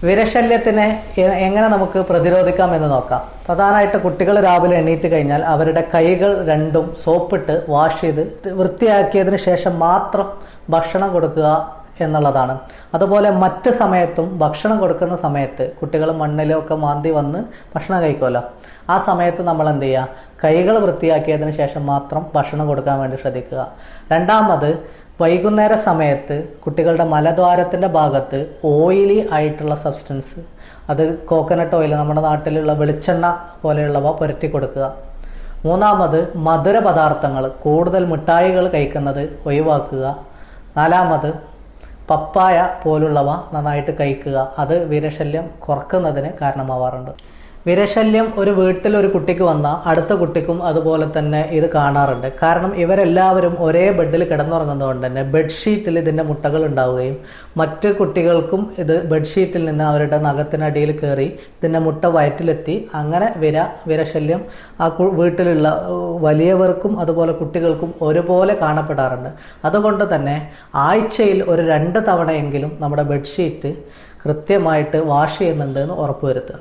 വിരശല്യത്തിനെ എങ്ങനെ നമുക്ക് പ്രതിരോധിക്കാം എന്ന് നോക്കാം. പ്രധാനമായിട്ട് കുട്ടികൾ രാവിലെ എണീറ്റ് കഴിഞ്ഞാൽ അവരുടെ കൈകൾ രണ്ടും സോപ്പിട്ട് വാഷ് ചെയ്ത് വൃത്തിയാക്കിയതിന് ശേഷം മാത്രം ഭക്ഷണം കൊടുക്കുക എന്നുള്ളതാണ്. അതുപോലെ മറ്റ് സമയത്തും ഭക്ഷണം കൊടുക്കുന്ന സമയത്ത് കുട്ടികൾ മണ്ണിലൊക്കെ മാന്തി വന്ന് ഭക്ഷണം കഴിക്കുമല്ലോ, ആ സമയത്ത് നമ്മൾ എന്ത് ചെയ്യുക, കൈകൾ വൃത്തിയാക്കിയതിന് ശേഷം മാത്രം ഭക്ഷണം കൊടുക്കാൻ വേണ്ടി ശ്രദ്ധിക്കുക. രണ്ടാമത്, വൈകുന്നേര സമയത്ത് കുട്ടികളുടെ മലദ്വാരത്തിൻ്റെ ഭാഗത്ത് ഓയിലി ആയിട്ടുള്ള സബ്സ്റ്റൻസ്, അത് കോക്കനട്ട് ഓയിൽ, നമ്മുടെ നാട്ടിലുള്ള വെളിച്ചെണ്ണ പോലെയുള്ളവ പുരട്ടി കൊടുക്കുക. മൂന്നാമത്, മധുര പദാർത്ഥങ്ങൾ, കൂടുതൽ മിഠായികൾ കഴിക്കുന്നത് ഒഴിവാക്കുക. നാലാമത്, പപ്പായ പോലുള്ളവ നന്നായിട്ട് കഴിക്കുക. അത് വിരശല്യം കുറക്കുന്നതിന് കാരണമാവാറുണ്ട്. വിരശല്യം ഒരു വീട്ടിൽ ഒരു കുട്ടിക്ക് വന്നാൽ അടുത്ത കുട്ടിക്കും അതുപോലെ തന്നെ ഇത് കാണാറുണ്ട്. കാരണം ഇവരെല്ലാവരും ഒരേ ബെഡിൽ കിടന്നുറങ്ങുന്നതുകൊണ്ട് തന്നെ ബെഡ്ഷീറ്റിൽ ഇതിൻ്റെ മുട്ടകൾ ഉണ്ടാവുകയും മറ്റു കുട്ടികൾക്കും ഇത് ബെഡ്ഷീറ്റിൽ നിന്ന് അവരുടെ നഖത്തിനടിയിൽ കയറി ഇതിൻ്റെ മുട്ട വയറ്റിലെത്തി അങ്ങനെ വിരശല്യം ആ വീട്ടിലുള്ള വലിയവർക്കും അതുപോലെ കുട്ടികൾക്കും ഒരുപോലെ കാണപ്പെടാറുണ്ട്. അതുകൊണ്ട് തന്നെ ആഴ്ചയിൽ ഒരു 2 തവണയെങ്കിലും നമ്മുടെ ബെഡ്ഷീറ്റ് കൃത്യമായിട്ട് വാഷ് ചെയ്യുന്നുണ്ട് എന്ന് ഉറപ്പുവരുത്തുക.